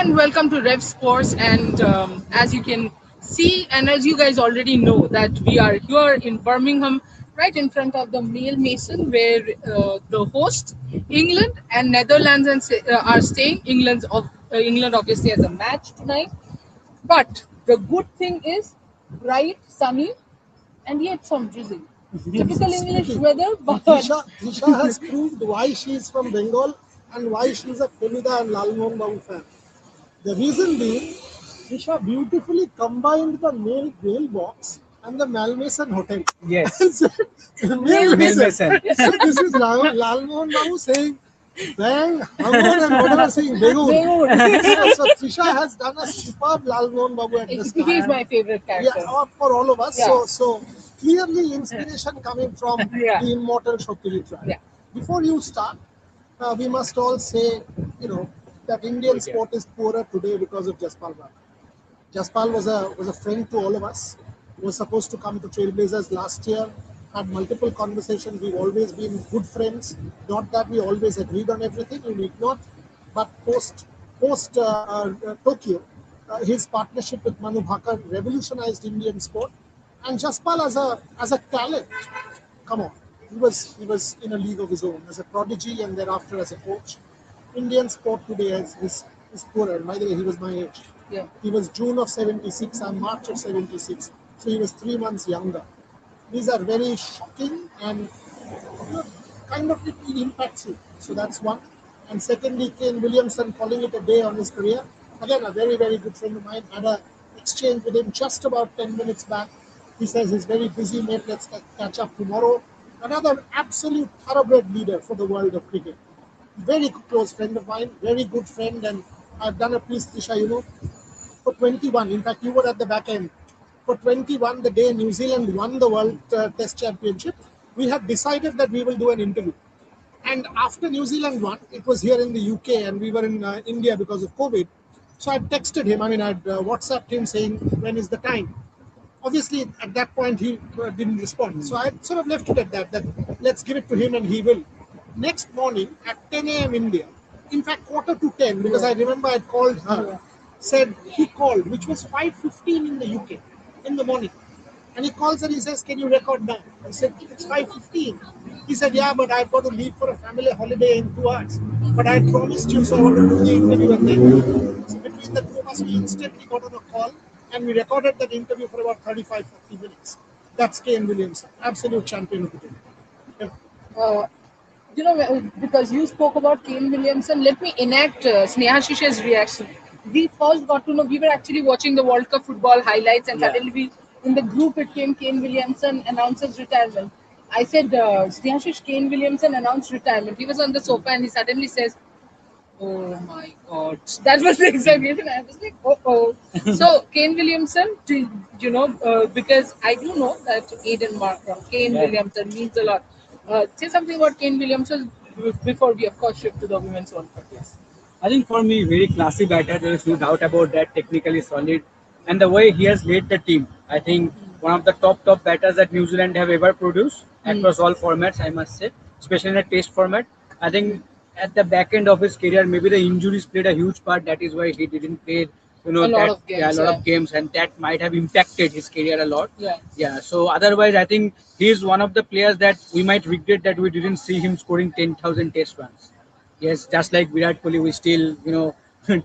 and welcome to Rev Sports. And as you can see, and as you guys already know, that we are here in Birmingham, right in front of the Male Mason, where the host England and Netherlands are staying. England obviously has a match tonight, but the good thing is bright, sunny, and yet some drizzle. Typical English weather, but Disha has proved why she is from Bengal and why she is a Felida and Lalmohn Babu fan. The reason being, Disha beautifully combined the mail box and the Malmason Hotel. Yes. And said, Mail Mail Mason. Mason. So this is Lalmohn Babu saying, Bang, Hamon and whatever saying Begun. So Trisha has done a superb Lalmohn Babu at this time. he's my favorite character. Yeah, for all of us. Yeah. So clearly inspiration coming from Yeah. the immortal Shokti. Yeah. Before you start, we must all say, that Indian sport is poorer today because of Jaspal Bhatt. Jaspal was a friend to all of us. Was supposed to come to Trailblazers last year. Had multiple conversations. We've always been good friends. Not that we always agreed on everything. We did not. But post Tokyo, his partnership with Manu Bhaker revolutionized Indian sport. And Jaspal as a talent, come on, he was in a league of his own as a prodigy and thereafter as a coach. Indian sport today is poorer. By the way, he was my age. Yeah. He was June of '76. I'm March of '76. So he was 3 months younger. These are very shocking and kind of it impacts you. So that's one. And secondly, Kane Williamson calling it a day on his career. Again, a very, very good friend of mine. Had a exchange with him just about 10 minutes back. He says he's very busy, mate. Let's catch up tomorrow. Another absolute thoroughbred leader for the world of cricket. Very close friend of mine, very good friend. And I've done a piece, Tisha, for 21. In fact, you were at the back end. For 21, the day New Zealand won the World Test Championship, we had decided that we will do an interview. And after New Zealand won, it was here in the UK and we were in India because of COVID. So I texted him, I'd WhatsApped him saying, when is the time? Obviously, at that point, he didn't respond. So I sort of left it at that let's give it to him and he will. Next morning at 10 a.m. India, in fact, quarter to 10, because I remember I called her, said he called, which was 5:15 in the UK in the morning. And he calls and he says, can you record now? I said, it's 5:15. He said, yeah, but I've got to leave for a family holiday in 2 hours. But I promised you, so I want to do the interview and then. So between the two of us, we instantly got on a call and we recorded that interview for about 35-40 minutes. That's Kane Williamson, absolute champion of the game. Yeah. Because you spoke about Kane Williamson, let me enact Sneha Shisha's reaction. We first got to know, we were actually watching the World Cup football highlights, and suddenly in the group it came Kane Williamson announces retirement. I said, Sneha Shish, Kane Williamson announced retirement. He was on the sofa and he suddenly says, oh my God. That was the exact reason. I was like, oh. So, Kane Williamson, because I do know that Aiden Markram, Kane Williamson means a lot. Say something about Kane Williamson before we, of course, shift to the Women's World Cup. Yes. I think for me, very classy batter. There is no doubt about that. Technically solid, and the way he has led the team, I think one of the top batters that New Zealand have ever produced across all formats. I must say, especially in the Test format. I think at the back end of his career, maybe the injuries played a huge part. That is why he didn't play. A lot of games, and that might have impacted his career a lot. Yeah. So otherwise, I think he is one of the players that we might regret that we didn't see him scoring 10,000 Test runs. Yes, just like Virat Kohli, we still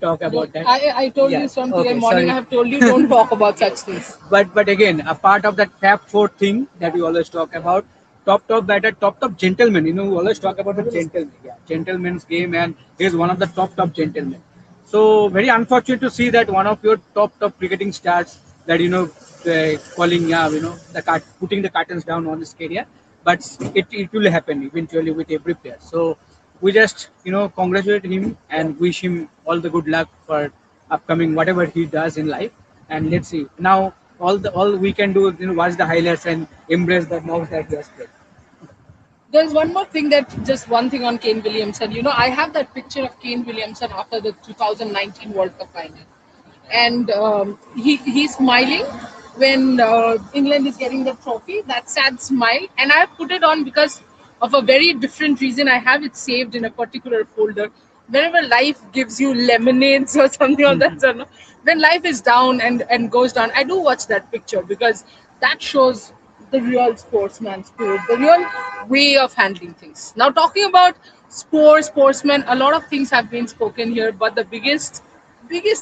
talk about that. I told you from today morning. Sorry. I have told you don't talk about such things. But again, a part of that Fab Four thing that we always talk about, top batter, top gentleman. We always talk about the gentleman, gentleman's game, and he is one of the top gentlemen. So very unfortunate to see that one of your top cricketing stars that calling putting the curtains down on his career, but it will happen eventually with every player. So we just congratulate him and wish him all the good luck for upcoming whatever he does in life. And let's see now all we can do is watch the highlights and embrace the moves that he has played. There's one more thing one thing on Kane Williamson. I have that picture of Kane Williamson after the 2019 World Cup final. And he's smiling when England is getting the trophy, that sad smile. And I put it on because of a very different reason. I have it saved in a particular folder. whenever life gives you lemonades or something of that sort, no? When life is down and goes down, I do watch that picture because that shows the real sportsman spirit, the real way of handling things. Now, talking about sportsmen, a lot of things have been spoken here, but the biggest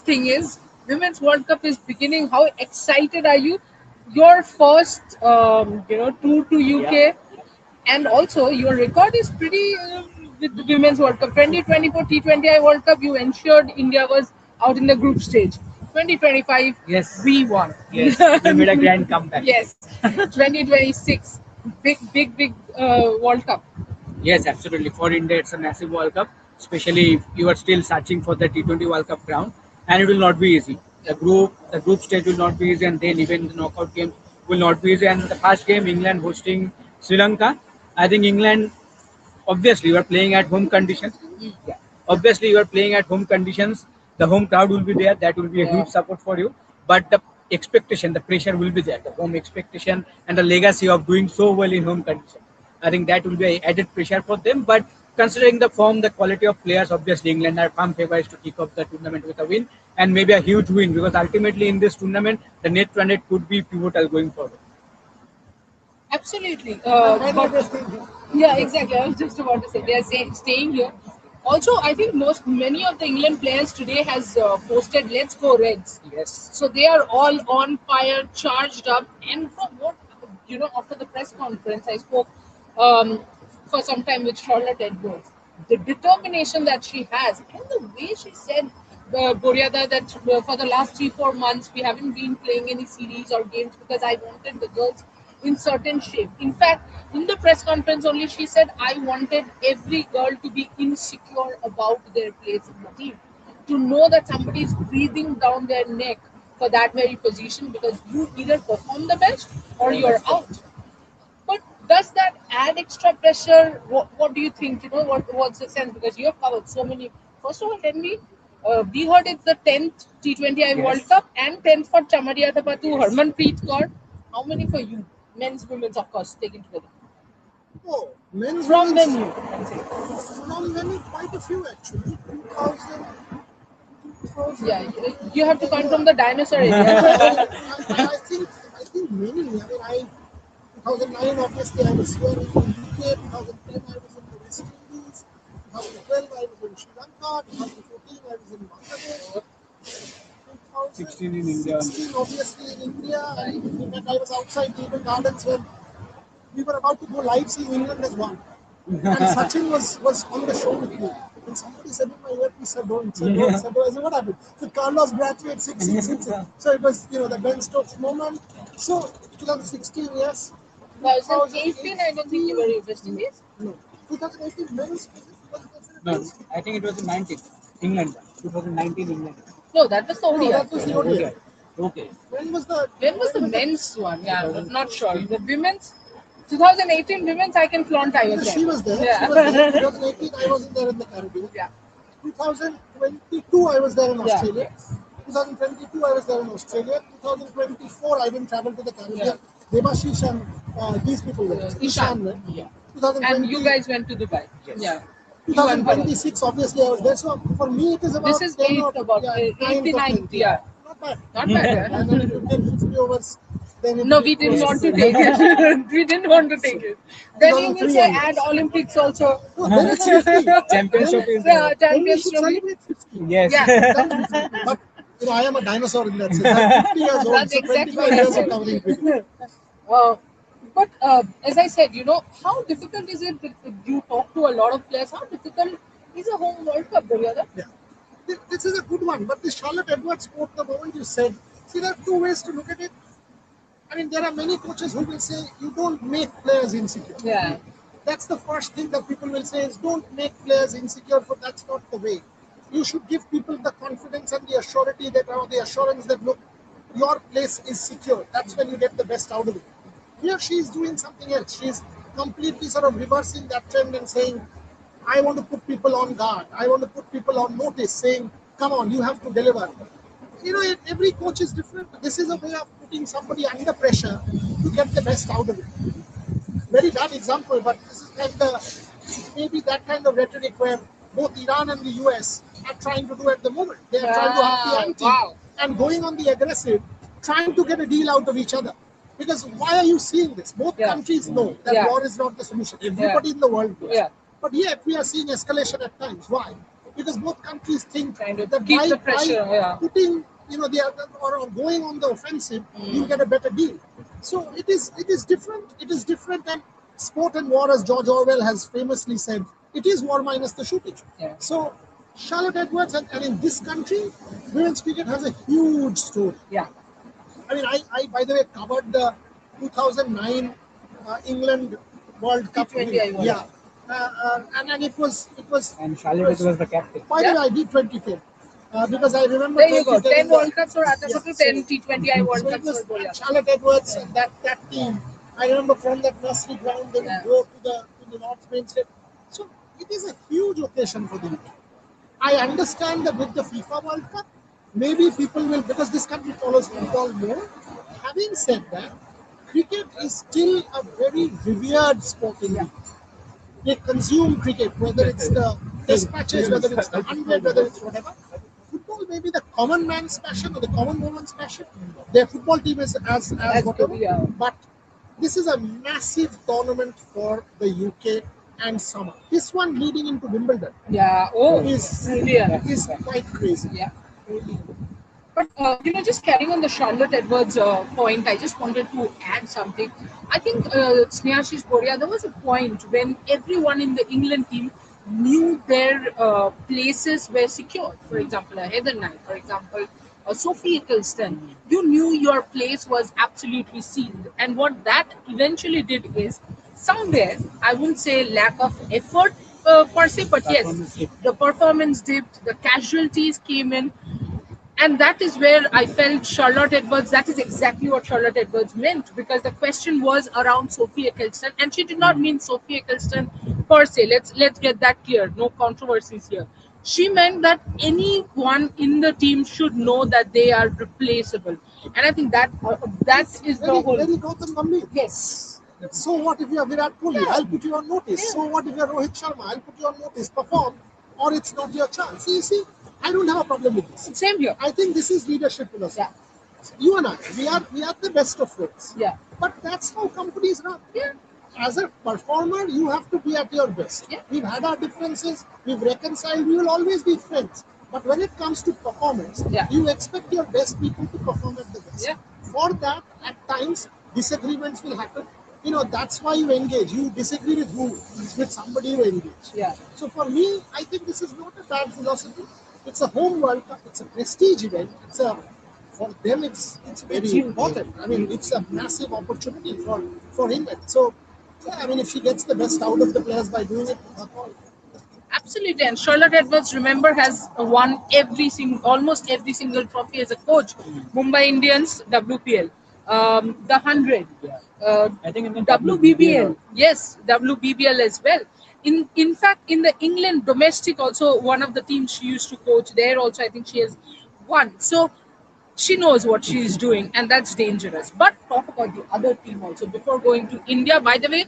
thing is Women's World Cup is beginning. How excited are you? Your first, tour to Yeah. UK, and also your record is pretty with the Women's World Cup. 2024 T20I World Cup, you ensured India was out in the group stage. 2025, Yes. we won. Yes. We made a grand comeback. Yes. 2026, big World Cup. Yes, absolutely. For India, it's a massive World Cup, especially if you are still searching for the T20 World Cup crown, and it will not be easy. The group stage will not be easy, and then even the knockout games will not be easy. And the first game, England hosting Sri Lanka. I think England, obviously, you are playing at home conditions. Yeah. Obviously, you are playing at home conditions. The home crowd will be there. That will be a Yeah. huge support for you. But the expectation, the pressure will be there. The home expectation and the legacy of doing so well in home conditions. I think that will be a added pressure for them. But considering the form, the quality of players, obviously England are firm favorites to kick off the tournament with a win and maybe a huge win because ultimately in this tournament the net run rate could be pivotal going forward. Absolutely. Highlighters thing. Yeah, exactly. I was just about to say they are staying here. Also, I think many of the England players today has posted "Let's go Reds." Yes. So they are all on fire, charged up. And from what after the press conference, I spoke for some time with Charlotte Edwards. The determination that she has, and the way she said, Boryada, that for the last 3 4 months we haven't been playing any series or games because I wanted the girls in certain shape. In fact, in the press conference only, she said, I wanted every girl to be insecure about their place in the team, to know that somebody is breathing down their neck for that very position because you either perform the best or you're out. But does that add extra pressure? What do you think? What's the sense? Because you have covered so many. First of all, tell me, we heard it's the 10th T20I World Yes. Cup and 10th for Chamaria Tapatu, Harmanpreet Kaur. How many for you? Men's, women's, of course, taken together. Oh, men's, From women's, venue, I'm saying. from many, quite a few actually. 2000, Yeah, 2000. you have to come Yeah. from the dinosaur area. I think many. I mean, 2009 obviously I was here in the UK. 2010 I was in the West Indies. 2012 I was in Sri Lanka. 2014 I was in Bangladesh. 16 in India. 2016 obviously in India. And in fact I was outside the Eden Gardens when we were about to go live seeing England as one. And Sachin was on the show with me. And somebody said in my earpiece, sir, don't, sir, don't, sir. I said, what happened? So Carlos graduated 6 6 6. So it was, the Ben Stokes moment. So 2016, yes. 2018, I don't think you were in West Indies. No. 2018 men's. No, I think it was in 19 England, 2019 England. No, that was the No, ODI. that was the ODI. Okay. When Was the men's one? Yeah, not sure. The women's, 2018 women's, I can flaunt. I was Because there. she was there. Yeah. She was there. 2018, I wasn't there in the Caribbean. Yeah. 2022, I was there in Yeah. Australia. 2022, I was there in Australia. 2024, I didn't travel to the Caribbean. Devashish and these people went. Ishan went. Yeah. 2020, And you guys went to Dubai. Yes. Yeah. You and Bharat. 2026, obviously, I was there. So for me, it is about This is 10 eighth, or about yeah, 89th, 9th. yeah. Not bad. Not bad. And Yeah. then if you take 50 overs, then it No, we didn't want to take it. We didn't want to take it. Then you will 2003 say onwards. add Olympics also. No, then it's 50. Championship is Yeah, Then we champions should trophy. celebrate 50. yes. Yeah. But I am a dinosaur in that sense. I'm 50 years old, That's so exactly 25 what I years of said. covering cricket. Uh, but as I said, how difficult is it that you talk to a lot of players? How difficult is a home World Cup, Bharat? Yeah. This is a good one, but the Charlotte Edwards quote, the moment you said, see, there are two ways to look at it. I mean, there are many coaches who will say, you don't make players insecure. Yeah. That's the first thing that people will say is, don't make players insecure, but that's not the way. You should give people the confidence and the assurity that, or the assurance that, look, your place is secure. That's when you get the best out of it. Here she is doing something else. She's completely sort of reversing that trend and saying, I want to put people on guard. I want to put people on notice, saying, come on, you have to deliver. Every coach is different. This is a way of putting somebody under pressure to get the best out of it. Very bad example, but this is kind of maybe that kind of rhetoric where both Iran and the US are trying to do at the moment. They are trying to up the ante and going on the aggressive, trying to get a deal out of each other. Because why are you seeing this? Both countries know that war is not the solution. Everybody in the world knows. But yet we are seeing escalation at times. Why? Because both countries think that by putting, the other, or going on the offensive, you get a better deal. So it is different. It is different, and sport and war, as George Orwell has famously said, it is war minus the shooting. So Charlotte Edwards, and in this country, women's cricket has a huge story. I mean, I by the way covered the 2009 England World Cup. T20I and it was. And Charlotte was the captain. By the way, I did 20 film. Because I remember there you go, 10 World Cups for Atapatu, 10 T20I World Cups for Charlotte Edwards and that team. I remember from that nursery ground they would go to the North Main Street. So it is a huge occasion for the UK. I understand that with the FIFA World Cup, maybe people will, because this country follows football more. Having said that, cricket is still a very revered sport in India. They consume cricket, whether it's the test matches, whether it's the 100, whether it's whatever. Football may be the common man's passion or the common woman's passion. Their football team is as whatever. But this is a massive tournament for the UK and summer. This one leading into Wimbledon is quite crazy. But just carrying on the Charlotte Edwards point, I just wanted to add something. I think Snehashish Boria, there was a point when everyone in the England team knew their places were secure. For example, Heather Knight, for example, Sophie Eccleston. You knew your place was absolutely sealed. And what that eventually did is, somewhere, I wouldn't say lack of effort per se, but yes, the performance dipped, the casualties came in. And that is where I felt Charlotte Edwards, that is exactly what Charlotte Edwards meant, because the question was around Sophie Eccleston, and she did not mean Sophie Eccleston per se. Let's get that clear. No controversies here. She meant that anyone in the team should know that they are replaceable. And I think that is the whole... Very Gautam Gambhir. Yes. So what if you are Virat Kohli? I'll put you on notice. So what if you are Rohit Sharma? I'll put you on notice. Perform, or it's not your chance. You see, I don't have a problem with this. Same here. I think this is leadership philosophy. You and I, we are the best of friends. But that's how companies run. As a performer, you have to be at your best. We've had our differences, we've reconciled, we will always be friends. But when it comes to performance, you expect your best people to perform at the best. For that, at times, disagreements will happen. That's why you engage. You disagree with who? With somebody you engage. So for me, I think this is not a bad philosophy. It's a home World Cup. It's a prestige event. For them, it's very important. I mean, it's a massive opportunity for England. So, I mean, if she gets the best out of the players by doing it, absolutely. And Charlotte Edwards, remember, has won almost every single trophy as a coach. Mumbai Indians, WPL, the 100, I think in the WBBL, yes, WBBL as well. In fact, in the England domestic, also one of the teams she used to coach there, also I think she has won. So she knows what she is doing, and that's dangerous. But talk about the other team also before going to India. By the way,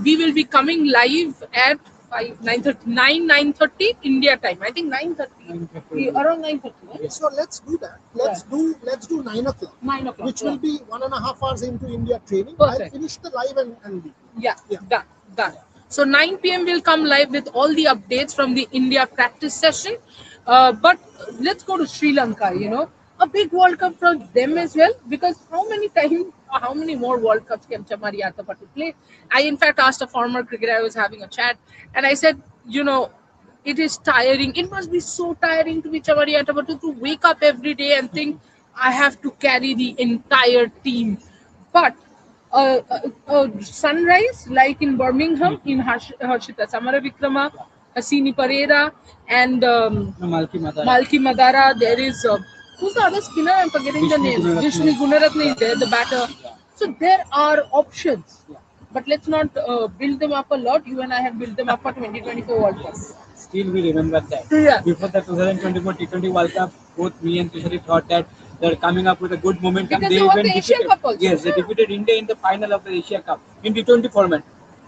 we will be coming live at 9:30 India time. I think 9:30, around 9:30. Right? So let's do that. Let's do 9 o'clock. 9 o'clock, which will be 1.5 hours into India training. Perfect. I'll finish the live and leave. Done. So 9 p.m. we'll come live with all the updates from the India practice session. But let's go to Sri Lanka. A big World Cup for them as well, because how many more World Cups can Chamari Atapatu play? I in fact asked a former cricketer, I was having a chat, and I said, it is tiring. It must be so tiring to be Chamari Atapatu, to wake up every day and think, I have to carry the entire team. But sunrise like in Birmingham, in Harshita Samaravikrama, Hasini Pereira, and Malki Madara. There is who's the other spinner? I'm forgetting the name. Vishnu Gunaratne is there, the batter. So there are options. But let's not build them up a lot. You and I have built them up for 2024 World Cup. Still, we remember that. Before the 2024 T20 World Cup, both me and Kishori thought that they're coming up with a good momentum. Because they won the Asia Cup also. Yes, they defeated India in the final of the Asia Cup in T20 format.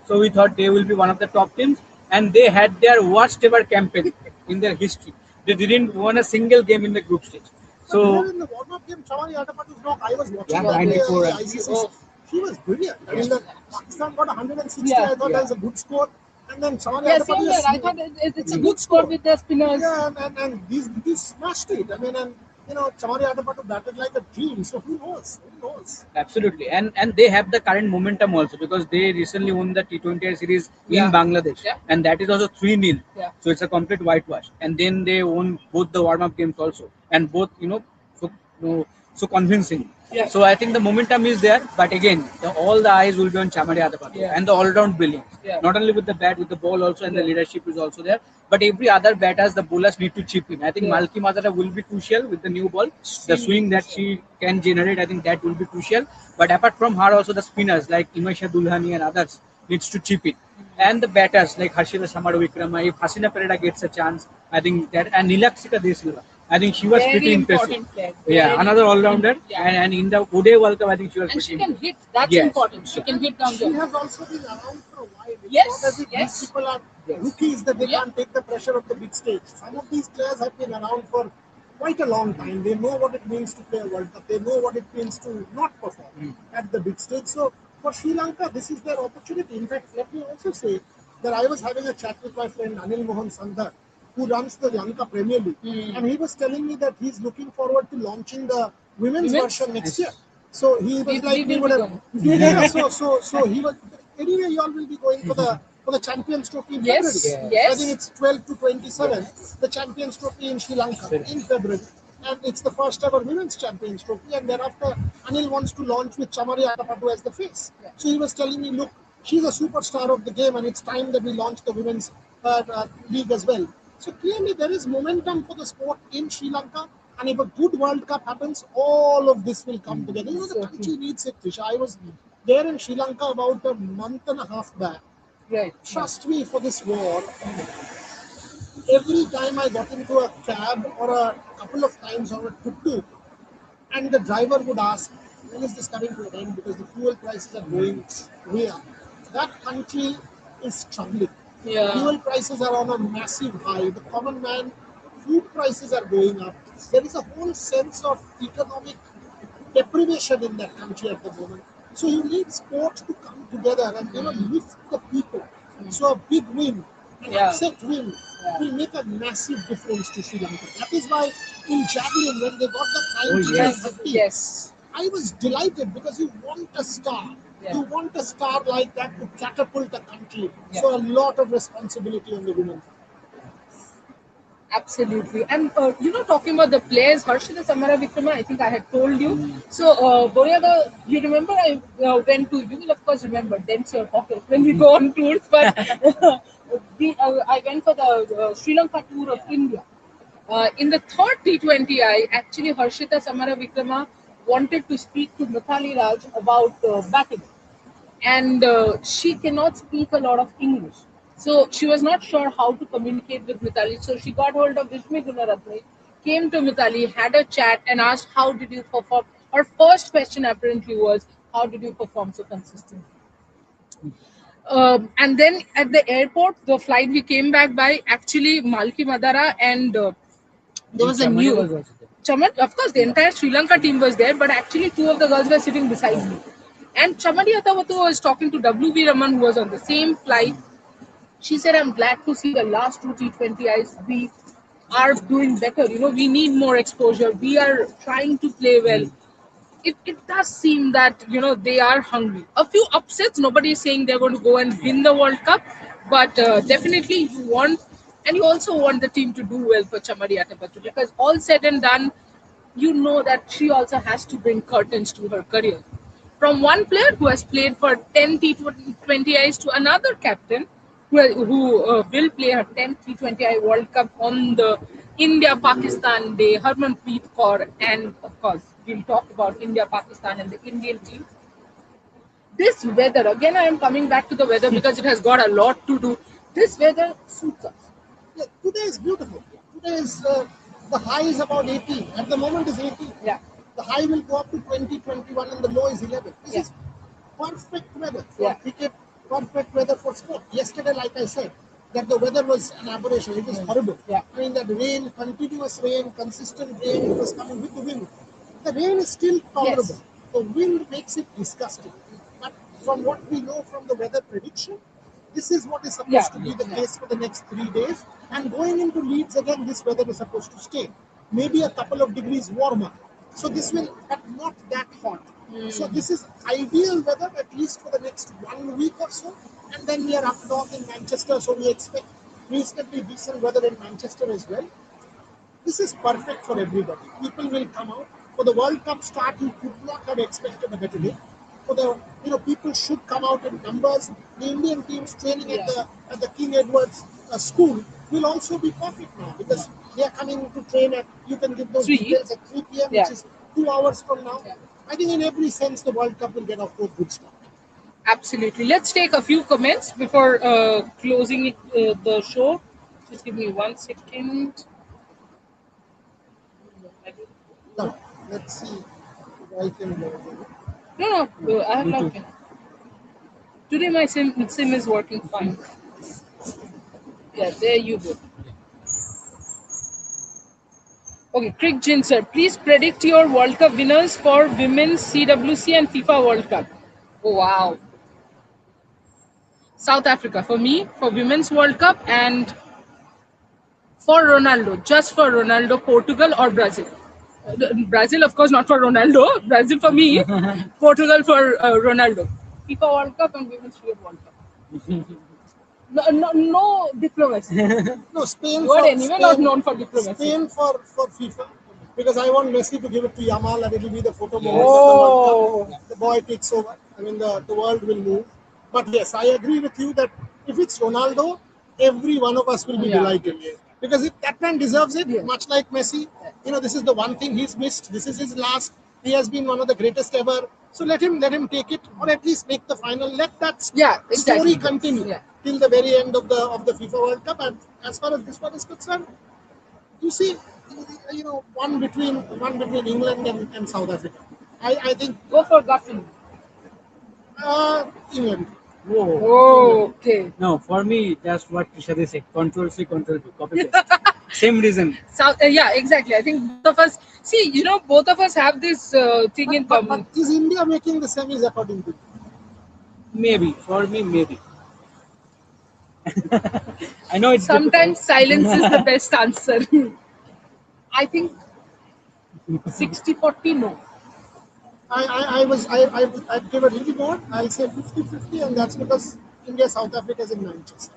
So we thought they will be one of the top teams. and they had their worst ever campaign in their history. They didn't won a single game in the group stage. But here So in the warm-up game, Chawani Atapatu's knock, I was watching yeah, that 94 the runs. ICC. She was brilliant. I mean, the Pakistan got 160. Yeah. I thought Yeah. that was a good score. And then Chawani Yeah, Atapatu same here. I thought it's a good score with the spinners. Yeah, and these smashed it. I mean, and you know, Chawani Atapatu batted like a dream. So who knows? Who knows? Absolutely, and they have the current momentum also because they recently won the T20I series Yeah. in Bangladesh, Yeah. and that is also 3-0. Yeah. So it's a complete whitewash. And then they won both the warm-up games also, and both so so convincing. Yeah. So I think the momentum is there, but again, all the eyes will be on Chamari Adapati Yeah. and the all-round brilliance. Yeah. Not only with the bat, with the ball also, and the Yeah. leadership is also there. But every other batters, the bowlers need to chip in. I think Yeah. Malki Madara will be crucial with the new ball. The Extremely swing that crucial. she can generate, I think that will be crucial. But apart from her, also the spinners like Imesha Dulhani and others needs to chip in. And the batters like Harshita Samar Vikrama, if Hasina Pereira gets a chance, I think that, and Nilaksika De Silva, I think she was Very pretty impressive. important player. Yeah, Very another all-rounder, Yeah. and in the ODI World Cup, I think she was And pretty she can impressive. hit. That's Yes. important. She can hit down She there. has also been around for a while. It's Yes, not as if yes. these people are Yes. rookies that they Yeah. can't take the pressure of the big stage. Some of these players have been around for quite a long time. They know what it means to play a World Cup. They know what it means to not perform at the big stage. So for Sri Lanka, this is their opportunity. In fact, let me also say that I was having a chat with my friend Anil Mohan Sandhar, who runs the Lanka Premier League, and he was telling me that he's looking forward to launching the women's version next year. So he was like, we we would will have, be going. yeah. So he was. Anyway, you all will be going for the Champions Trophy in Yes, February. yes. I think it's 12 to 27. The Champions Trophy in Sri Lanka in February, and it's the first ever women's Champions Trophy. And thereafter, Anil wants to launch with Chamari Atapatu as the face. So he was telling me, look, she's a superstar of the game, and it's time that we launch the women's league as well. So clearly, there is momentum for the sport in Sri Lanka. And if a good World Cup happens, all of this will come together. You know, the country needs it, Trisha. I was there in Sri Lanka about a month and a half back. Right. Trust me, for this war, every time I got into a cab or a couple of times on a tuk-tuk, and the driver would ask, when is this coming to an end? Because the fuel prices are going way up. That country is struggling. Yeah. Fuel prices are on a massive high. The common man, food prices are going up. There is a whole sense of economic deprivation in that country at the moment. So you need sport to come together and lift the people. So a big win, an Yeah. upset win, will make a massive difference to Sri Lanka. That is why in javelin, when they got that 90 Yes. 30, Yes. I was delighted because you want a star. Yeah. You want a star like that to catapult the country. Yeah. So a lot of responsibility on the women. Absolutely. And talking about the players, Harshita Samara Vikrama, I think I had told you. So, Boryaga, you remember I went to, you will of course remember, dents your pocket when we go on tours, but I went for the Sri Lanka tour of India. In the third T20I, actually Harshita Samara Vikrama wanted to speak to Mithali Raj about batting, and she cannot speak a lot of English. So she was not sure how to communicate with Mitali. So she got hold of Vishmi Gunaratne, came to Mitali, had a chat, and asked, "How did you perform?" Her first question apparently was, "How did you perform so consistently?" And then at the airport, the flight we came back by, actually Malki Madara and there was a Chamari new was also there. Chaman, of course, the entire Sri Lanka team was there, but actually two of the girls were sitting beside me. And Chamari Atawatu was talking to W.V. Raman, who was on the same flight. She said, "I'm glad to see the last two T20Is. We are doing better. We need more exposure. We are trying to play well." It does seem that they are hungry. A few upsets. Nobody is saying they're going to go and win the World Cup, but definitely you want, and you also want the team to do well for Chamari Atapattu, because all said and done, that she also has to bring curtains to her career. From one player who has played for 10 T20Is to another captain who will play her 10th T20I World Cup on the India-Pakistan day, Harmanpreet Kaur, and of course, we'll talk about India-Pakistan and the Indian team. This weather, again, I am coming back to the weather because it has got a lot to do. This weather suits us. Yeah, today is beautiful. Today is the high is about 80. At the moment is 80. Yeah. The high will go up to 20, 21, and the low is 11. This Yeah. is perfect weather for Yeah. cricket, perfect weather for sport. Yesterday, like I said, that the weather was an aberration. It was horrible. Yeah. I mean, that rain, continuous rain, consistent rain, it was coming with the wind. The rain is still tolerable. Yes. The wind makes it disgusting. But from what we know from the weather prediction, this is what is supposed to be the case for the next 3 days. And going into Leeds again, this weather is supposed to stay. Maybe a couple of degrees warmer. So this will, but not that hot. So this is ideal weather at least for the next 1 week or so. And then we are up north in Manchester, so we expect reasonably decent weather in Manchester as well. This is perfect for everybody. People will come out. For the World Cup start, you could not have expected a better day. For the people should come out in numbers. The Indian teams training at the King Edward's school will also be perfect now because they are coming to train at. You can give those 3. details at 3 p.m., which is 2 hours from now. I think in every sense the World Cup will get off to a good start. Absolutely. Let's take a few comments before closing the show. Just give me 1 second. Now, let's see if I can go. No, I have not been. Today my sim is working fine. Yeah, there you go. Okay, Crick Jin sir, please predict your World Cup winners for Women's CWC and FIFA World Cup. Oh wow. South Africa for me, for Women's World Cup, and for Ronaldo, just for Ronaldo, Portugal or Brazil. Brazil, of course, not for Ronaldo. Brazil for me, Portugal for Ronaldo. FIFA World Cup and Women's World Cup. No diplomacy. No, Spain. You are anyway not known for diplomacy. Spain for FIFA because I want Messi to give it to Yamal and it will be the photo moment Oh. of the World Cup. The boy takes over. I mean, the world will move. But yes, I agree with you that if it's Ronaldo, every one of us will be delighted because that man deserves it. Much like Messi, this is the one thing he's missed. This is his last. He has been one of the greatest ever. So let him take it, or at least make the final. Let that story continue till the very end of the FIFA World Cup. And as far as this one is concerned, you see, one between England and South Africa. I think Go for gut feeling. England. Oh, okay. No, for me, that's what Shadi said. Control C, Control V. Copy paste. Same reason. So, yeah, exactly. I think both of us, both of us have this thing in common. But is India making the semis according to you? Maybe. For me, maybe. I know it's Sometimes silence is the best answer. I think 60-40 no. I'd give a little more. I'll say 50-50, and that's because India, South Africa is in Manchester.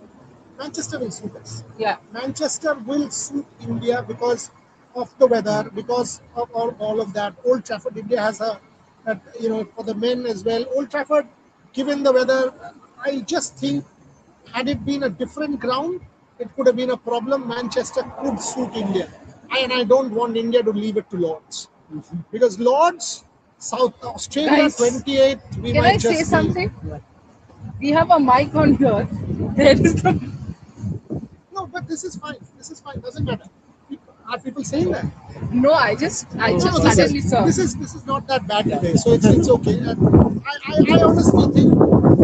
Manchester will suit us. Yeah. Manchester will suit India because of the weather, because of all of that. Old Trafford, India has for the men as well. Old Trafford, given the weather, I just think had it been a different ground, it could have been a problem. Manchester could suit India. And I don't want India to leave it to Lords. Because Lords, South Australia, Guys, 28, we Can might I say just something? We have a mic on here. There is the No, but this is fine. This is fine. Doesn't matter. Are people saying that? No, I just No, suddenly saw. this is not that bad today, so it's okay. I honestly think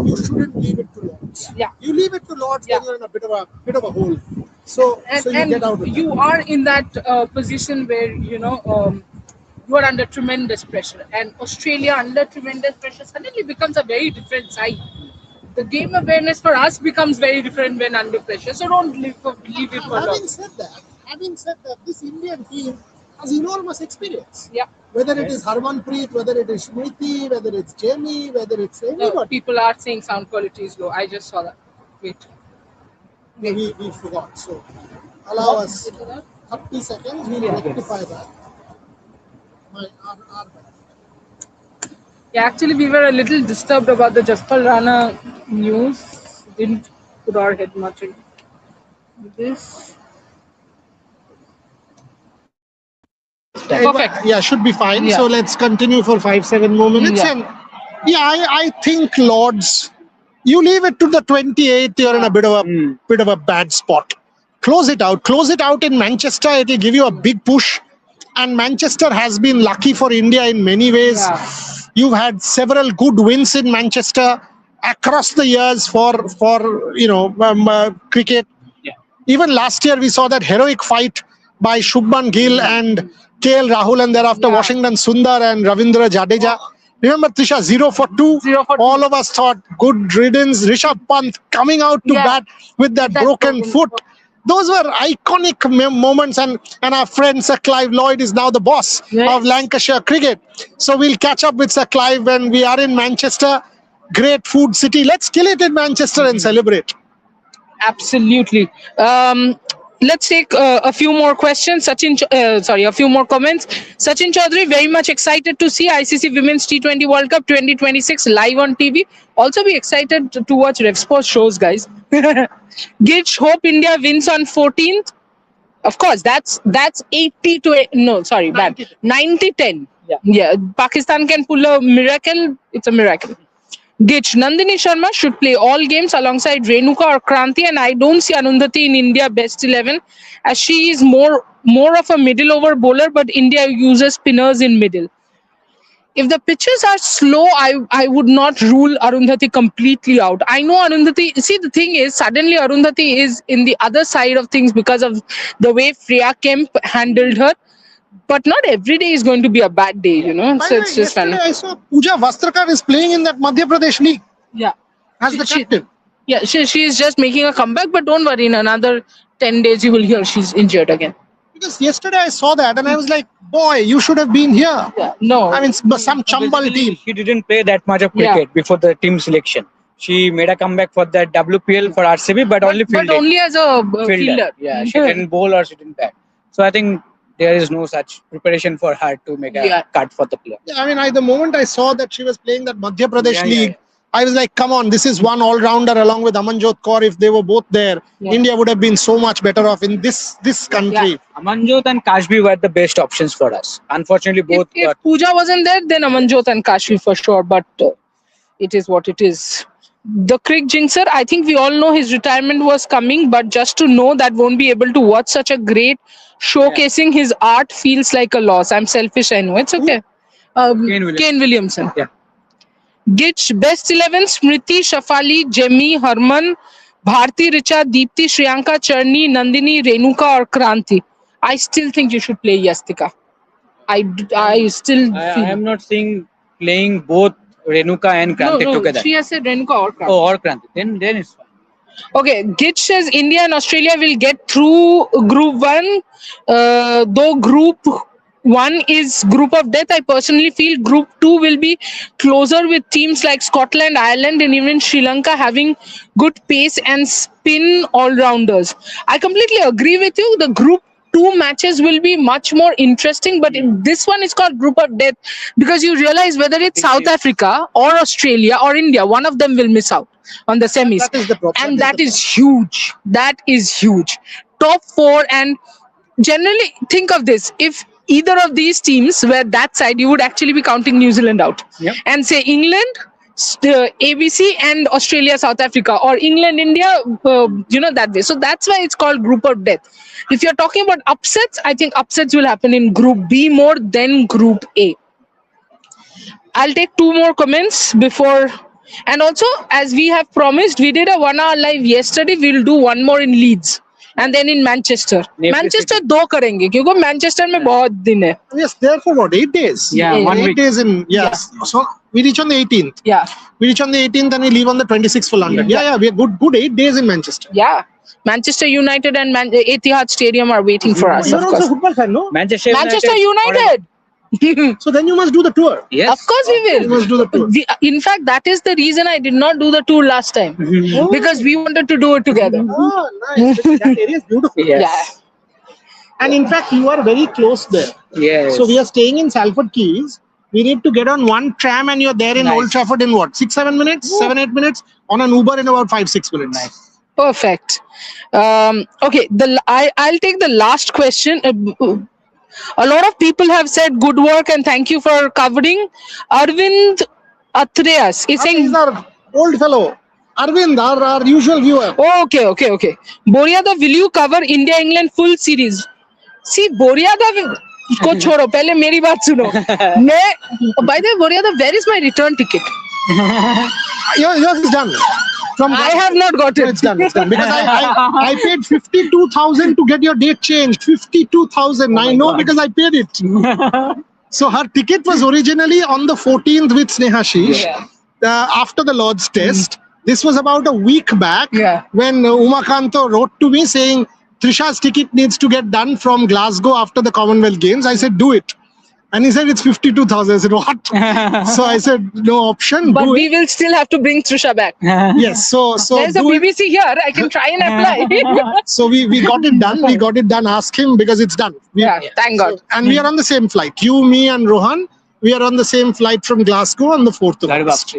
you shouldn't leave it to Lords. Yeah. You leave it to Lords, then you're in a bit of a hole. So you get out of it. You are in that position where you are under tremendous pressure, and Australia under tremendous pressure suddenly becomes a very different side. The game awareness for us becomes very different when under pressure. So don't leave it for long. Having said that, this Indian team has enormous experience. Yeah. Whether it is Harmanpreet, whether it is Smriti, whether it's Jamie, whether it's anybody. People are saying sound quality is low. I just saw that. Wait. We forgot. So allow us 30 seconds. We'll rectify that. Our Yeah, actually, we were a little disturbed about the Jaspal Rana news. Didn't put our head much into this. Perfect. Yeah, should be fine. Yeah. So let's continue for 5-7 more minutes. Yeah. And I think Lords, you leave it to the 28. You're in a bit of a bad spot. Close it out in Manchester. It will give you a big push. And Manchester has been lucky for India in many ways. Yeah. You've had several good wins in Manchester across the years for cricket. Even last year, we saw that heroic fight by Shubman Gill and KL Rahul, and thereafter Washington Sundar and Ravindra Jadeja. Remember, Trisha, 0 for 2. 0 for 2. All of us thought good riddance. Rishabh Pant coming out to bat with that broken foot. Those were iconic moments, and our friend Sir Clive Lloyd is now the boss of Lancashire cricket. So we'll catch up with Sir Clive when we are in Manchester. Great food city. Let's kill it in Manchester and celebrate. Absolutely. Let's take a few more questions. A few more comments. Sachin Chaudhary, very much excited to see ICC Women's T20 World Cup 2026 live on TV. Also be excited to watch Rev Sports shows, guys. Gitch, hope India wins on 14th. Of course, that's 80 to 90-10. Yeah, Pakistan can pull a miracle. It's a miracle. Gitch, Nandini Sharma should play all games alongside Renuka or Kranti, and I don't see Arundhati in India best 11 as she is more of a middle over bowler, but India uses spinners in middle. If the pitches are slow, I would not rule Arundhati completely out. I know Arundhati, see the thing is, suddenly Arundhati is in the other side of things because of the way Freya Kemp handled her. But not every day is going to be a bad day, you know. So it's just fun. I saw Pooja Vastrakar is playing in that Madhya Pradesh league. Yeah. As the captain. She is just making a comeback, but don't worry, in another 10 days you will hear she's injured again. Because yesterday I saw that and I was like, boy, you should have been here. Yeah. No. I mean, some Chambal team. She didn't play that much of cricket before the team selection. She made a comeback for that WPL for RCB, but only fielded. But only as a fielder. Yeah, she didn't bowl or she didn't bat. So I think there is no such preparation for her to make a cut for the player. Yeah, I mean, the moment I saw that she was playing that Madhya Pradesh league, I was like, come on, this is one all-rounder along with Amanjot Kaur. If they were both there, India would have been so much better off in this country. Yeah. Amanjot and Kashbi were the best options for us. Unfortunately, both. If Pooja wasn't there, then Amanjot and Kashbi for sure. But it is what it is. The Crick Jinxer, I think we all know his retirement was coming, but just to know that won't be able to watch such a great showcasing his art feels like a loss. I'm selfish, I know. It's okay. Kane Williamson. Yeah. Gitch, best 11, Smriti, Shafali, Jemmy, Harman, Bharti, Richa, Deepti, Shriyanka, Charni, Nandini, Renuka or Kranti. I still think you should play Yastika. I am not seeing playing both Renuka and Kranti together. She has said Renuka or Kranti. Oh, or Kranti. Then it's fine. Okay, Gitch says India and Australia will get through Group 1. Though Group 1 is Group of Death, I personally feel Group 2 will be closer with teams like Scotland, Ireland and even Sri Lanka having good pace and spin all-rounders. I completely agree with you. The Group 2 matches will be much more interesting, but this one is called Group of Death because you realize whether it's South Africa or Australia or India, one of them will miss out on the semis. That is the problem. And that is huge. That is huge. Top 4, and generally think of this. If either of these teams were that side, you would actually be counting New Zealand out. Yep. And say England, ABC and Australia, South Africa, or England, India, that way. So that's why it's called Group of Death. If you're talking about upsets, I think upsets will happen in Group B more than Group A. I'll take 2 more comments before. And also, as we have promised, we did a 1-hour live yesterday. We'll do one more in Leeds. And then in Manchester. Manchester 2 करेंगे क्योंकि Manchester में बहुत दिन है. Yes, there for what, 8 days? Yeah, 1 week. 8 days in, yes. Yeah. So we reach on the 18th. Yeah. We reach on the 18th and we leave on the 26th for London. Yeah, we are good 8 days in Manchester. Yeah. Manchester United and Etihad Stadium are waiting for us. You're also a football fan, no? Manchester United. So then you must do the tour. Yes. Of course we will. You must do the tour. In fact, that is the reason I did not do the tour last time. Because we wanted to do it together. Oh, nice. That area is beautiful. Yes. Yeah. And in fact, you are very close there. Yes. So we are staying in Salford Keys. We need to get on one tram and you're there in Old Trafford in what? 6-7 minutes? 7-8 minutes? On an Uber in about 5-6 minutes. Nice. Perfect. Okay. I'll take the last question. A lot of people have said good work and thank you for covering. Arvind Atreas is saying... He's our old fellow. Arvind, our usual viewer. Okay. Boryada, will you cover India-England full series? See, Boryada को छोड़ो, पहले मेरी बात सुनो. By the way, Boryada, where is my return ticket? Yours is done. From I have not got No, it. it's done. It's done. Because I paid 52,000 to get your date changed. 52,000. I know God. because I paid it. So her ticket was originally on the 14th with Snehashish Yeah. after the Lord's test. This was about a week back Yeah. when Umakanto wrote to me saying Trisha's ticket needs to get done from Glasgow after the Commonwealth Games. I said, do it. And he said, it's 52,000. I said, what? So I said, no option. But do we it. will still have to bring Trisha back. Yes. So There's a do it. BBC here. I can try and apply. So we got it done. We got it done. Ask him because it's done. Yeah, thank God. And we are on the same flight. You, me, and Rohan. We are on the same flight from Glasgow on the 4th of August.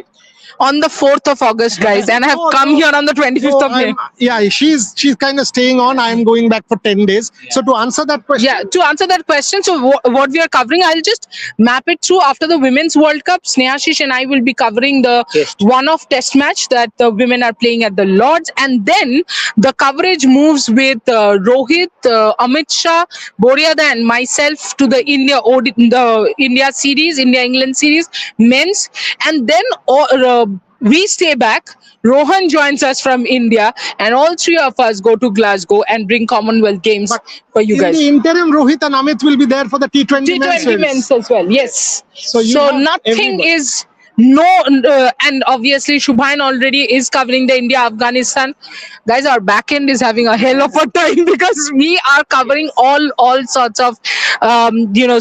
On the 4th of August, guys, and I have Oh, come no. here on the 25th of May. Yeah, she's kind of staying on. I am going back for 10 days. So to answer that question, Yeah, to answer that question, so what we are covering, I'll just map it through. After the Women's World Cup, Snehashish and I will be covering the one-off test match that the women are playing at the Lords, and then the coverage moves with Rohit, Amit Shah, Boriada, and myself to the India series, India-England series, men's, and then we stay back. Rohan joins us from India, and all three of us go to Glasgow and bring Commonwealth Games for you in guys. the interim, Rohit and Amit will be there for the T20 T20 men's as well. Yes. So you So have nothing everybody. is and obviously Shubhain already is covering the India Afghanistan. Guys, our back end is having a hell of a time because we are covering all sorts of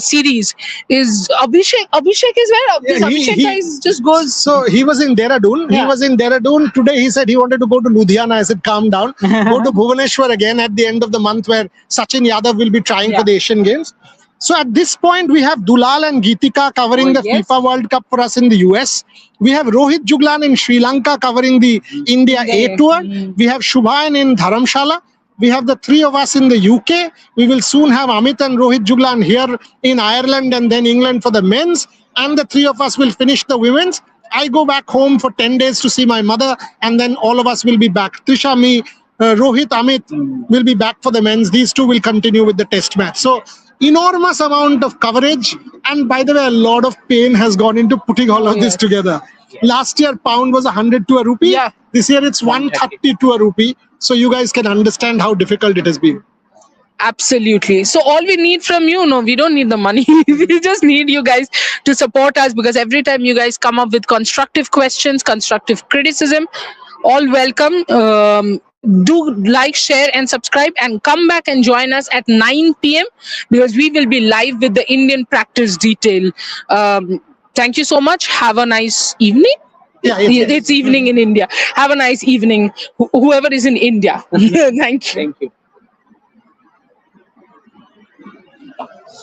series. Is Abhishek is where? This Abhishek guys just goes. So he was in Dehradun. Yeah. He was in Dehradun. Today he said he wanted to go to Ludhiana. I said, calm down. Go to Bhubaneswar again at the end of the month where Sachin Yadav will be trying for the Asian Games. So at this point, we have Dulal and Geetika covering the FIFA World Cup for us in the US. We have Rohit Juglan in Sri Lanka covering the India A Tour. We have Shubhain in Dharamshala. We have the three of us in the UK. We will soon have Amit and Rohit Juglan here in Ireland and then England for the men's. And the three of us will finish the women's. I go back home for 10 days to see my mother, and then all of us will be back. Trisha, me, Rohit, Amit will be back for the men's. These two will continue with the test match. So enormous amount of coverage, and by the way, a lot of pain has gone into putting all of this together. Last year pound was 100 to a rupee. This year it's 130 to a rupee. So you guys can understand how difficult it has been. Absolutely. So all we need from you, no, we don't need the money. We just need you guys to support us, because every time you guys come up with constructive questions, constructive criticism, all welcome. Do like, share, and subscribe, and come back and join us at 9 p.m. because we will be live with the Indian practice detail. Thank you so much. Have a nice evening. Yeah, it's evening in India. Have a nice evening, whoever is in India. Thank you. Thank you.